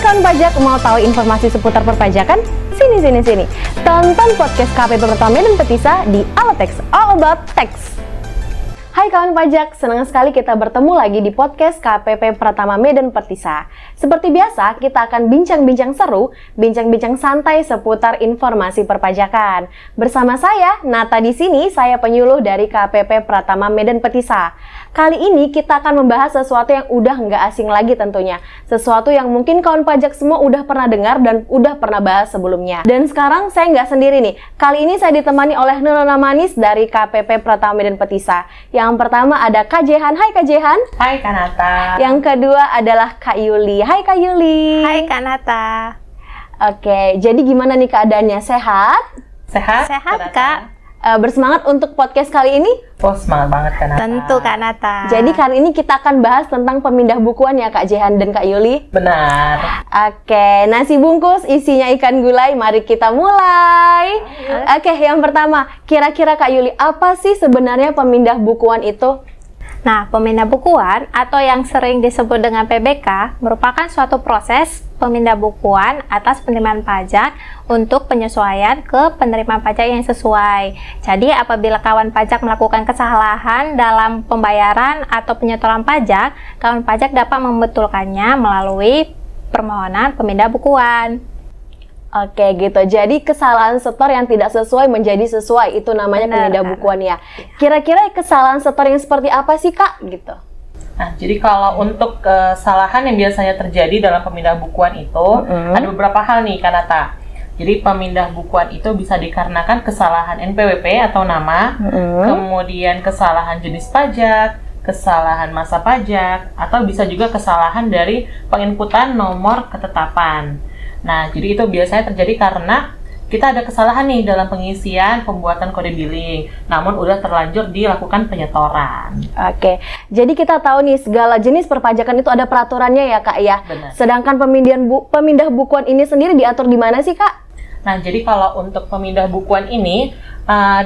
kawan pajak, mau tahu informasi seputar perpajakan? Sini. Tonton podcast KPP Pratama Medan Petisa di Alatex, All About Tax. Hai kawan pajak, senang sekali kita bertemu lagi di podcast KPP Pratama Medan Petisa. Seperti biasa, kita akan bincang-bincang seru, bincang-bincang santai seputar informasi perpajakan. Bersama saya, Nata di sini, saya penyuluh dari KPP Pratama Medan Petisa. Kali ini kita akan membahas sesuatu yang udah nggak asing lagi tentunya. Sesuatu yang mungkin kawan pajak semua udah pernah dengar dan udah pernah bahas sebelumnya. Dan sekarang saya nggak sendiri nih. Kali ini saya ditemani oleh Nona Manis dari KPP Pratama Medan Petisa. Yang pertama ada Kak Jehan. Hai Kak Jehan. Hai Kak Nata. Yang kedua adalah Kak Yuli. Hai Kak Yuli. Hai Kak Nata. Oke, jadi gimana nih keadaannya? Sehat? Sehat Kak. Bersemangat untuk podcast kali ini? Oh, semangat banget Kak Nata. Tentu Kak Nata. Jadi kali ini kita akan bahas tentang pemindah bukuan ya Kak Jehan dan Kak Yuli. Benar. Oke, nasi bungkus isinya ikan gulai. Mari kita mulai. Oke, yang pertama, kira-kira Kak Yuli, apa sih sebenarnya pemindah bukuan itu? Nah, pemindah bukuan atau yang sering disebut dengan PBK merupakan suatu proses pemindah bukuan atas penerimaan pajak untuk penyesuaian ke penerimaan pajak yang sesuai. Jadi, apabila kawan pajak melakukan kesalahan dalam pembayaran atau penyetoran pajak, kawan pajak dapat membetulkannya melalui permohonan pemindah bukuan. Oke gitu, jadi kesalahan setor yang tidak sesuai menjadi sesuai, itu namanya pemindah bukuan ya. Kira-kira kesalahan setor yang seperti apa sih Kak? Gitu. Nah, jadi kalau untuk kesalahan yang biasanya terjadi dalam pemindah bukuan itu, ada beberapa hal nih Kak Nata. Jadi pemindah bukuan itu bisa dikarenakan kesalahan NPWP atau nama, kemudian kesalahan jenis pajak, kesalahan masa pajak, atau bisa juga kesalahan dari penginputan nomor ketetapan. Nah, jadi itu biasanya terjadi karena kita ada kesalahan nih dalam pengisian pembuatan kode billing, namun udah terlanjur dilakukan penyetoran. Oke, jadi kita tahu nih segala jenis perpajakan itu ada peraturannya ya Kak ya. Benar. Sedangkan pemindah bukuan ini sendiri diatur di mana sih Kak? Nah, jadi kalau untuk pemindah bukuan ini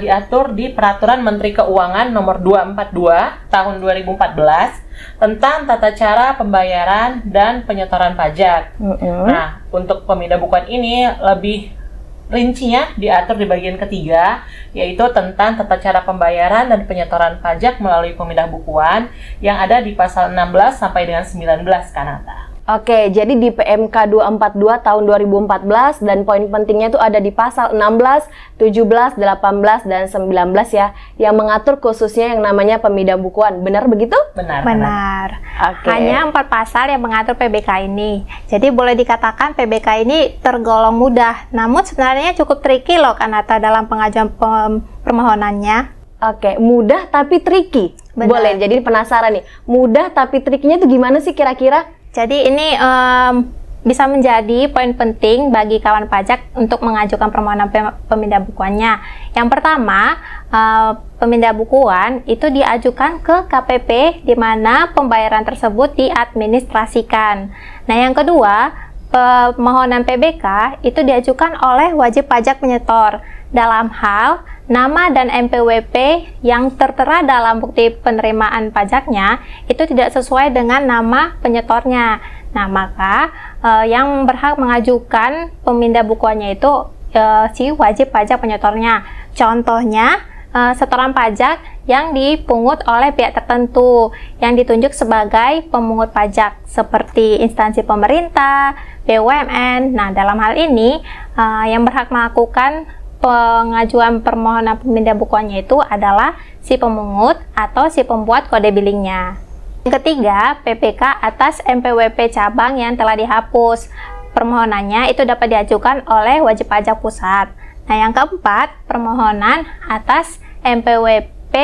diatur di Peraturan Menteri Keuangan Nomor 242 Tahun 2014 tentang tata cara pembayaran dan penyetoran pajak. Nah, untuk pemindah bukuan ini lebih rincinya diatur di bagian ketiga, yaitu tentang tata cara pembayaran dan penyetoran pajak melalui pemindah bukuan yang ada di pasal 16 sampai dengan 19 Kanata. Oke, jadi di PMK 242 tahun 2014 dan poin pentingnya itu ada di pasal 16, 17, 18, dan 19 ya, yang mengatur khususnya yang namanya pemindah bukuan. Benar begitu? Benar. Oke. Hanya 4 pasal yang mengatur PBK ini. Jadi boleh dikatakan PBK ini tergolong mudah, namun sebenarnya cukup tricky loh Kak Nata dalam pengajuan permohonannya. Oke, mudah tapi tricky. Benar. Boleh, jadi penasaran nih. Mudah tapi triknya itu gimana sih kira-kira? Jadi ini bisa menjadi poin penting bagi kawan pajak untuk mengajukan permohonan pemindah bukuannya. Yang pertama, pemindah bukuan itu diajukan ke KPP di mana pembayaran tersebut diadministrasikan. Nah, yang kedua, permohonan PBK itu diajukan oleh wajib pajak penyetor dalam hal nama dan NPWP yang tertera dalam bukti penerimaan pajaknya itu tidak sesuai dengan nama penyetornya. Nah, maka yang berhak mengajukan pemindah bukuannya itu si wajib pajak penyetornya. Contohnya, setoran pajak yang dipungut oleh pihak tertentu yang ditunjuk sebagai pemungut pajak seperti instansi pemerintah, BUMN. Nah, dalam hal ini yang berhak melakukan pengajuan permohonan pemindah bukuannya itu adalah si pemungut atau si pembuat kode billingnya. Yang ketiga, PPK atas NPWP cabang yang telah dihapus. Permohonannya itu dapat diajukan oleh wajib pajak pusat. Nah, yang keempat, permohonan atas NPWP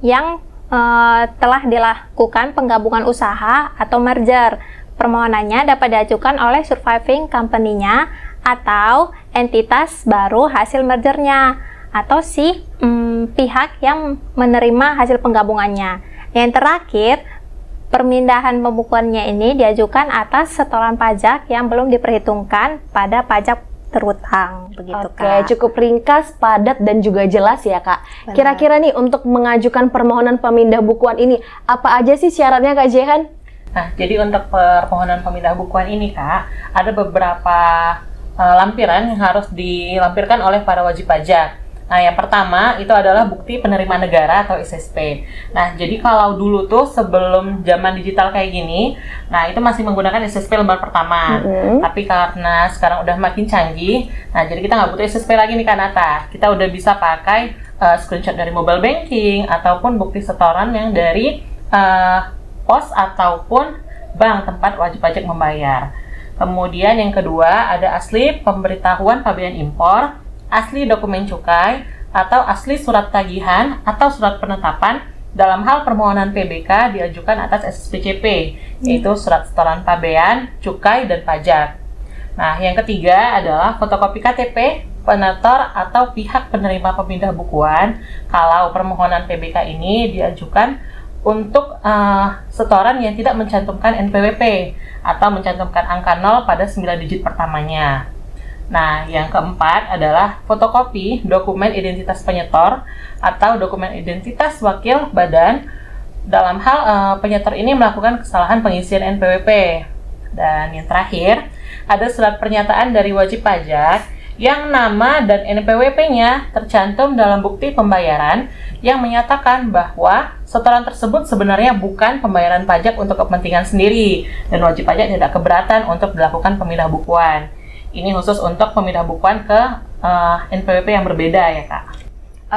yang telah dilakukan penggabungan usaha atau merger. Permohonannya dapat diajukan oleh surviving company-nya atau entitas baru hasil mergernya atau si pihak yang menerima hasil penggabungannya. Yang terakhir, permindahan pembukuannya ini diajukan atas setoran pajak yang belum diperhitungkan pada pajak terutang, begitu Kak. Cukup ringkas, padat, dan juga jelas ya Kak. Benar. Kira-kira nih untuk mengajukan permohonan pemindah bukuan ini, apa aja sih syaratnya Kak Jehan? Nah, jadi untuk permohonan pemindah bukuan ini, Kak, ada beberapa lampiran yang harus dilampirkan oleh para wajib pajak. Nah, yang pertama itu adalah bukti penerimaan negara atau SSP. Nah, jadi kalau dulu tuh sebelum zaman digital kayak gini, nah itu masih menggunakan SSP lembar pertama. Tapi karena sekarang udah makin canggih, nah jadi kita nggak butuh SSP lagi nih Kak Nata. Kita udah bisa pakai screenshot dari mobile banking ataupun bukti setoran yang dari pos ataupun bank tempat wajib pajak membayar. Kemudian yang kedua ada asli pemberitahuan pabean impor, asli dokumen cukai, atau asli surat tagihan atau surat penetapan dalam hal permohonan PBK diajukan atas SSPCP, yaitu surat setoran pabean, cukai, dan pajak. Nah, yang ketiga adalah fotokopi KTP, penetor, atau pihak penerima pemindah bukuan kalau permohonan PBK ini diajukan untuk setoran yang tidak mencantumkan NPWP atau mencantumkan angka 0 pada 9 digit pertamanya. Nah, yang keempat adalah fotokopi dokumen identitas penyetor atau dokumen identitas wakil badan dalam hal penyetor ini melakukan kesalahan pengisian NPWP. Dan yang terakhir, ada surat pernyataan dari wajib pajak yang nama dan NPWP-nya tercantum dalam bukti pembayaran yang menyatakan bahwa setoran tersebut sebenarnya bukan pembayaran pajak untuk kepentingan sendiri dan wajib pajak tidak keberatan untuk dilakukan pemindah bukuan. Ini khusus untuk pemindah bukuan ke NPWP yang berbeda ya Kak.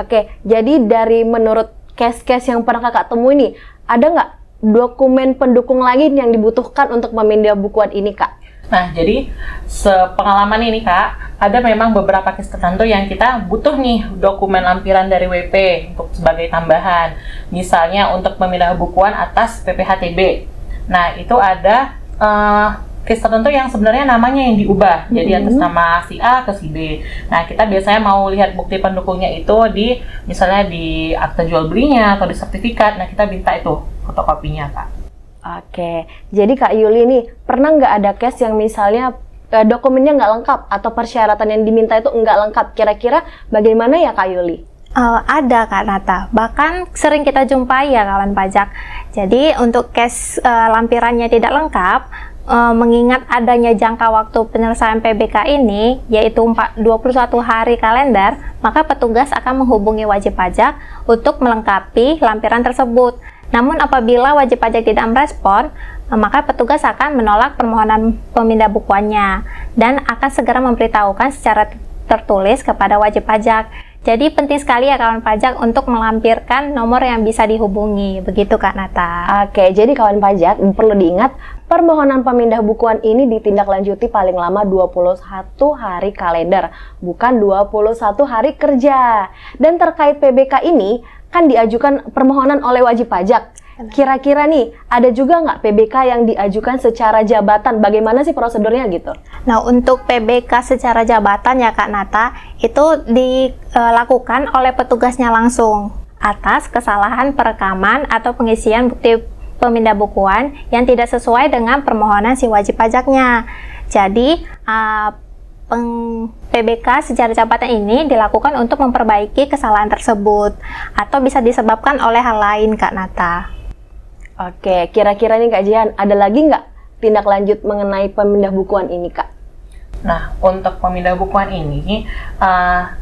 Oke, jadi dari menurut case-case yang pernah Kakak temui nih, ada nggak dokumen pendukung lagi yang dibutuhkan untuk memindah bukuan ini Kak? Nah, jadi sepengalaman ini Kak, ada memang beberapa case tertentu yang kita butuh nih dokumen lampiran dari WP untuk sebagai tambahan. Misalnya untuk pemindah bukuan atas PPHTB. Nah, itu ada case tertentu yang sebenarnya namanya yang diubah, jadi atas nama si A ke si B. Nah, kita biasanya mau lihat bukti pendukungnya itu di misalnya di akta jual belinya atau di sertifikat. Nah, kita minta itu fotokopinya Kak. Oke, jadi Kak Yuli nih, pernah nggak ada case yang misalnya dokumennya nggak lengkap atau persyaratan yang diminta itu nggak lengkap? Kira-kira bagaimana ya Kak Yuli? Ada Kak Nata, bahkan sering kita jumpai ya kawan pajak. Jadi untuk case lampirannya tidak lengkap, mengingat adanya jangka waktu penyelesaian PBK ini yaitu 21 hari kalender, maka petugas akan menghubungi wajib pajak untuk melengkapi lampiran tersebut. Namun apabila wajib pajak tidak merespon, maka petugas akan menolak permohonan pemindah bukuannya dan akan segera memberitahukan secara tertulis kepada wajib pajak. Jadi penting sekali ya kawan pajak untuk melampirkan nomor yang bisa dihubungi. Begitu Kak Nata. Oke, jadi kawan pajak perlu diingat, permohonan pemindah bukuan ini ditindaklanjuti paling lama 21 hari kalender, bukan 21 hari kerja. Dan terkait PBK ini, kan diajukan permohonan oleh wajib pajak. Kira-kira nih, ada juga nggak PBK yang diajukan secara jabatan? Bagaimana sih prosedurnya gitu? Nah, untuk PBK secara jabatan ya Kak Nata, itu dilakukan oleh petugasnya langsung atas kesalahan perekaman atau pengisian bukti pemindah bukuan yang tidak sesuai dengan permohonan si wajib pajaknya. Jadi, PBK secara jabatan ini dilakukan untuk memperbaiki kesalahan tersebut atau bisa disebabkan oleh hal lain Kak Nata. Oke, kira-kira nih Kak Jihan, ada lagi nggak tindak lanjut mengenai pemindah bukuan ini Kak? Nah, untuk pemindah bukuan ini,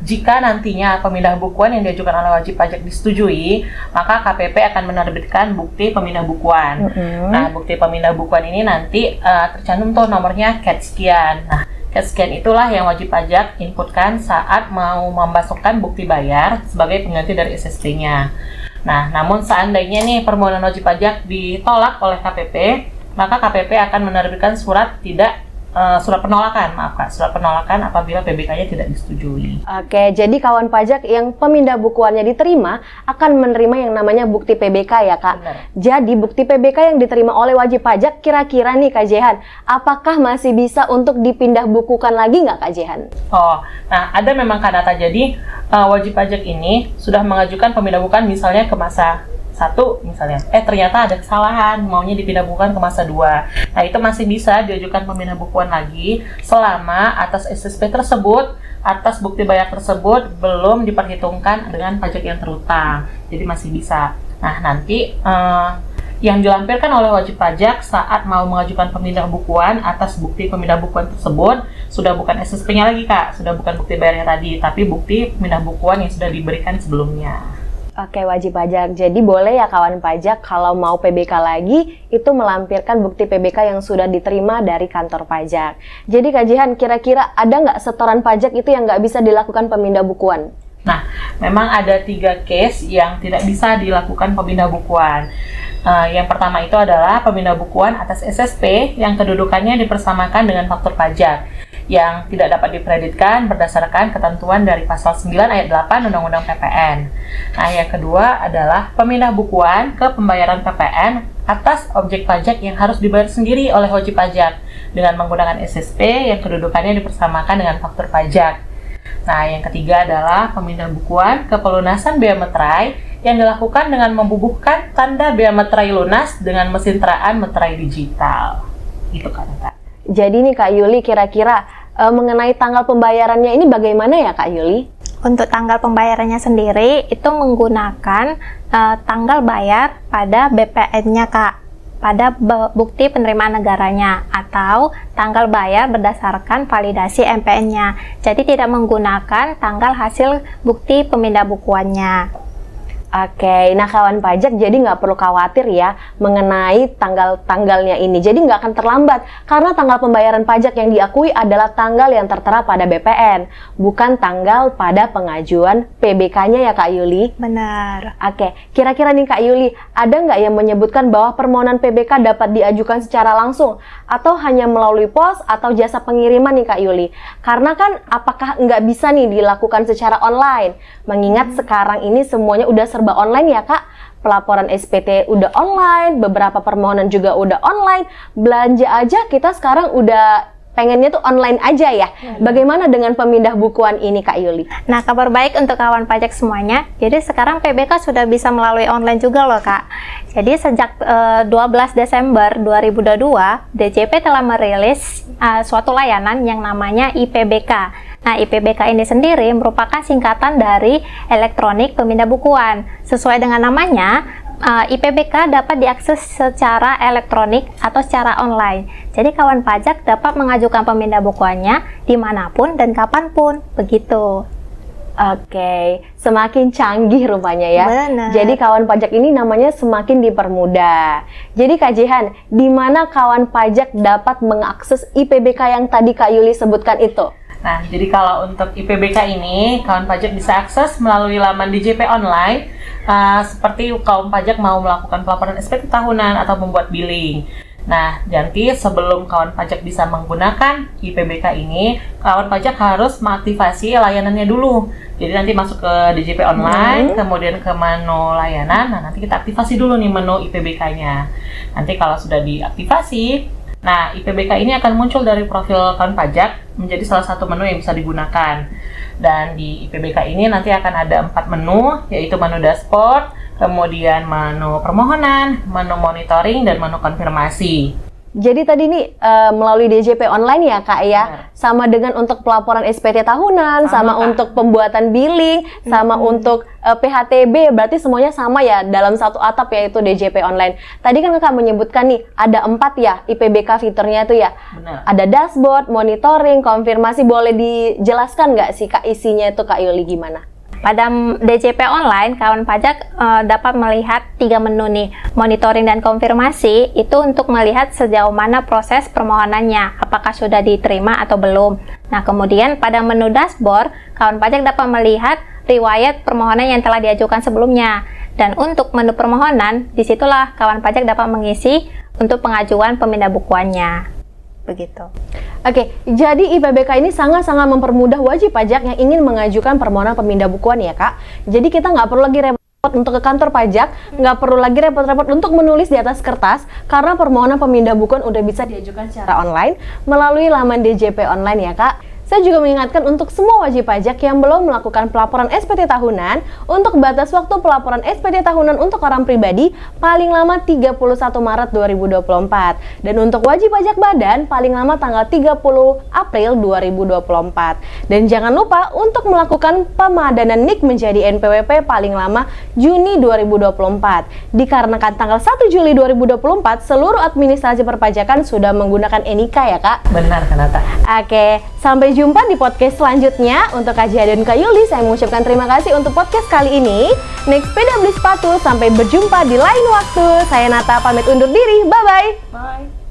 jika nantinya pemindah bukuan yang diajukan oleh wajib pajak disetujui, maka KPP akan menerbitkan bukti pemindah bukuan. Nah, bukti pemindah bukuan ini nanti tercantum tuh nomornya CAT sekian. Nah, CAT sekian itulah yang wajib pajak inputkan saat mau memasukkan bukti bayar sebagai pengganti dari SSP-nya. Nah, namun seandainya nih permohonan wajib pajak ditolak oleh KPP, maka KPP akan menerbitkan surat penolakan, surat penolakan apabila PBK-nya tidak disetujui. Oke, jadi kawan pajak yang pemindah bukuannya diterima akan menerima yang namanya bukti PBK ya Kak? Benar. Jadi bukti PBK yang diterima oleh wajib pajak kira-kira nih Kak Jehan, apakah masih bisa untuk dipindah bukukan lagi nggak Kak Jehan? Oh, nah ada memang Kak Nata, jadi wajib pajak ini sudah mengajukan pemindah bukuan misalnya ke masa 1 misalnya, ternyata ada kesalahan, maunya dipindah bukuan ke masa 2. Nah, itu masih bisa diajukan pemindah bukuan lagi selama atas SSP tersebut, atas bukti bayar tersebut belum diperhitungkan dengan pajak yang terutang. Jadi masih bisa. Nah, nanti yang dilampirkan oleh wajib pajak saat mau mengajukan pemindah bukuan atas bukti pemindah bukuan tersebut sudah bukan SSP-nya lagi Kak, sudah bukan bukti bayarnya tadi, tapi bukti pemindah bukuan yang sudah diberikan sebelumnya. Oke, wajib pajak. Jadi boleh ya kawan pajak kalau mau PBK lagi itu melampirkan bukti PBK yang sudah diterima dari kantor pajak. Jadi Kak Jihan, kira-kira ada nggak setoran pajak itu yang nggak bisa dilakukan pemindah bukuan? Nah, memang ada 3 case yang tidak bisa dilakukan pemindah bukuan. Yang pertama itu adalah pemindah bukuan atas SSP yang kedudukannya dipersamakan dengan faktur pajak yang tidak dapat dikreditkan berdasarkan ketentuan dari pasal 9 ayat 8 Undang-Undang PPN. Nah, yang kedua adalah pemindah bukuan ke pembayaran PPN atas objek pajak yang harus dibayar sendiri oleh wajib pajak dengan menggunakan SSP yang kedudukannya dipersamakan dengan faktur pajak. Nah, yang ketiga adalah pemindah bukuan ke pelunasan bea meterai yang dilakukan dengan membubuhkan tanda bea meterai lunas dengan mesin teraan meterai digital. Itu kan, Kak. Jadi nih Kak Yuli, kira-kira mengenai tanggal pembayarannya ini bagaimana ya Kak Yuli? Untuk tanggal pembayarannya sendiri itu menggunakan tanggal bayar pada BPN-nya Kak, pada bukti penerimaan negaranya, atau tanggal bayar berdasarkan validasi MPN-nya. Jadi tidak menggunakan tanggal hasil bukti pemindah bukuannya. Oke, nah kawan pajak jadi nggak perlu khawatir ya mengenai tanggal-tanggalnya ini. Jadi nggak akan terlambat karena tanggal pembayaran pajak yang diakui adalah tanggal yang tertera pada BPN, bukan tanggal pada pengajuan PBK-nya ya Kak Yuli. Benar. Oke, kira-kira nih Kak Yuli, ada nggak yang menyebutkan bahwa permohonan PBK dapat diajukan secara langsung atau hanya melalui pos atau jasa pengiriman nih Kak Yuli? Karena kan apakah nggak bisa nih dilakukan secara online? Mengingat sekarang ini semuanya udah serba online ya Kak, pelaporan SPT udah online, beberapa permohonan juga udah online, belanja aja kita sekarang udah pengennya tuh online aja ya. Bagaimana dengan pemindah bukuan ini Kak Yuli? Nah, kabar baik untuk kawan pajak semuanya. Jadi sekarang PBK sudah bisa melalui online juga loh Kak. Jadi sejak 12 Desember 2022, DJP telah merilis suatu layanan yang namanya IPBK. Nah, IPBK ini sendiri merupakan singkatan dari elektronik pemindah bukuan. Sesuai dengan namanya, IPBK dapat diakses secara elektronik atau secara online. Jadi kawan pajak dapat mengajukan pemindah bukuannya dimanapun dan kapanpun, begitu. Oke, semakin canggih rupanya ya. Benar. Jadi kawan pajak ini namanya semakin dipermudah. Jadi Kak Jihan, di mana kawan pajak dapat mengakses IPBK yang tadi Kak Yuli sebutkan itu? Nah, jadi kalau untuk IPBK ini, kawan pajak bisa akses melalui laman DJP online, seperti kawan pajak mau melakukan pelaporan SPT tahunan atau membuat billing. Nah, nanti sebelum kawan pajak bisa menggunakan IPBK ini, kawan pajak harus mengaktifasi layanannya dulu. Jadi nanti masuk ke DJP online, kemudian ke menu layanan, nah nanti kita aktifasi dulu nih menu IPBK-nya. Nanti kalau sudah diaktifasi, nah, IPBK ini akan muncul dari profil kawan pajak menjadi salah satu menu yang bisa digunakan. Dan di IPBK ini nanti akan ada 4 menu, yaitu menu dashboard, kemudian menu permohonan, menu monitoring, dan menu konfirmasi. Jadi tadi nih melalui DJP online ya Kak ya, sama dengan untuk pelaporan SPT tahunan, sama untuk pembuatan billing, sama untuk PHTB, berarti semuanya sama ya dalam satu atap yaitu DJP online. Tadi kan Kak menyebutkan nih ada 4 ya IPBK fiturnya itu ya. Benar. Ada dashboard, monitoring, konfirmasi, boleh dijelaskan nggak sih Kak isinya itu Kak Yuli gimana? Pada DJP online, kawan pajak dapat melihat 3 menu nih, monitoring dan konfirmasi, itu untuk melihat sejauh mana proses permohonannya, apakah sudah diterima atau belum. Nah, kemudian pada menu dashboard, kawan pajak dapat melihat riwayat permohonan yang telah diajukan sebelumnya. Dan untuk menu permohonan, disitulah kawan pajak dapat mengisi untuk pengajuan pemindah bukuannya. Begitu. Oke, jadi IPBK ini sangat-sangat mempermudah wajib pajak yang ingin mengajukan permohonan pemindah bukuan ya Kak. Jadi kita nggak perlu lagi repot untuk ke kantor pajak, nggak perlu lagi repot-repot untuk menulis di atas kertas, karena permohonan pemindah bukuan udah bisa diajukan secara online melalui laman DJP online ya Kak. Saya juga mengingatkan untuk semua wajib pajak yang belum melakukan pelaporan SPT tahunan, untuk batas waktu pelaporan SPT tahunan untuk orang pribadi paling lama 31 Maret 2024. Dan untuk wajib pajak badan paling lama tanggal 30 April 2024. Dan jangan lupa untuk melakukan pemadanan NIK menjadi NPWP paling lama Juni 2024. Dikarenakan tanggal 1 Juli 2024 seluruh administrasi perpajakan sudah menggunakan NIK ya Kak? Benar Kanata. Oke, sampai jumpa di podcast selanjutnya. Untuk Kak Jia dan Kak Yuli, saya mengucapkan terima kasih untuk podcast kali ini. Naik sepeda beli sepatu, sampai berjumpa di lain waktu. Saya Nata pamit undur diri, bye-bye. Bye.